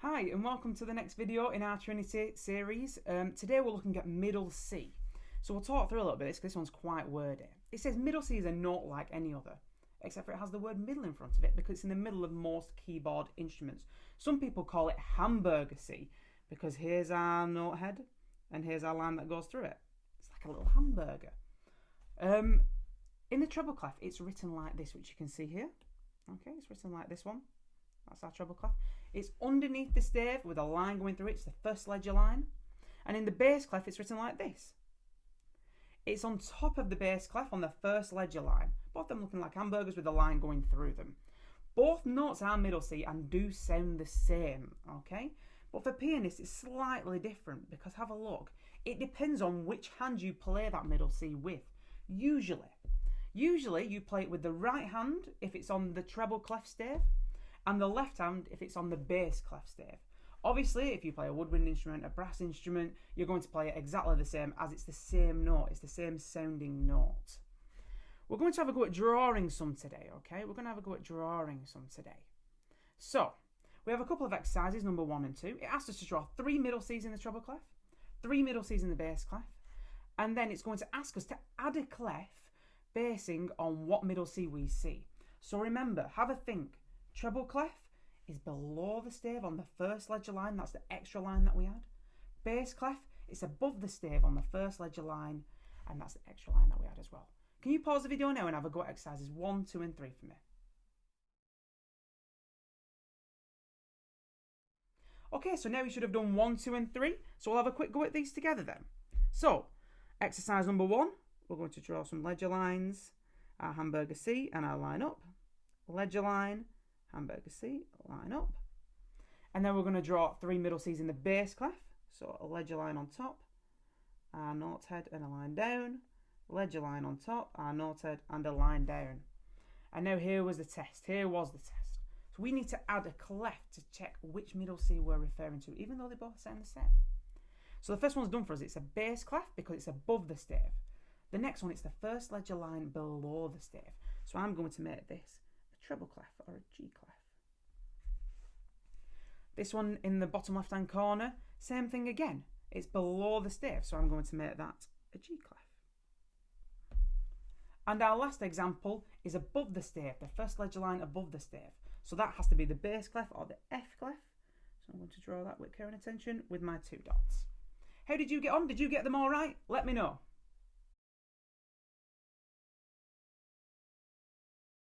Hi and welcome to the next video in our Trinity series. Today we're looking at middle C. So we'll talk through a little bit of this because this one's quite wordy. It says middle C is a note like any other, except for it has the word middle in front of it because it's in the middle of most keyboard instruments. Some people call it hamburger C because here's our note head and here's our line that goes through it. It's like a little hamburger. In the treble clef it's written like this, which you can see here. Okay, it's written like this one. That's our treble clef. It's underneath the stave with a line going through it. It's the first ledger line. And in the bass clef, it's written like this. It's on top of the bass clef on the first ledger line. Both of them looking like hamburgers with a line going through them. Both notes are middle C and do sound the same, okay? But for pianists, it's slightly different because have a look. It depends on which hand you play that middle C with. Usually you play it with the right hand if it's on the treble clef stave, and the left hand if it's on the bass clef stave. Obviously, if you play a woodwind instrument, a brass instrument, you're going to play it exactly the same as it's the same note. It's the same sounding note. We're going to have a go at drawing some today, okay? We're going to have a go at drawing some today. So, we have a couple of exercises, number 1 and 2. It asks us to draw 3 middle C's in the treble clef, 3 middle C's in the bass clef, and then it's going to ask us to add a clef basing on what middle C we see. So remember, have a think. Treble clef is below the stave on the first ledger line. That's the extra line that we add. Bass clef, it's above the stave on the first ledger line, and that's the extra line that we add as well. Can you pause the video now and have a go at exercises 1, 2 and 3 for me? Okay, so now we should have done 1, 2 and 3. So we'll have a quick go at these together then. So, exercise number 1, we're going to draw some ledger lines, our hamburger C and our line up. Ledger line, hamburger C, line up. And then we're going to draw 3 middle C's in the bass clef. So a ledger line on top, our note head and a line down. Ledger line on top, our note head and a line down. And now here was the test. Here was the test. So we need to add a clef to check which middle C we're referring to, even though they both sound the same. So the first one's done for us. It's a bass clef because it's above the stave. The next one, it's the first ledger line below the stave. So I'm going to make this a treble clef or a G clef. This one in the bottom left hand corner, same thing again. It's below the stave, so I'm going to make that a G clef. And our last example is above the stave, the first ledger line above the stave. So that has to be the bass clef or the F clef. So I'm going to draw that with care and attention with my 2 dots. How did you get on? Did you get them all right? Let me know.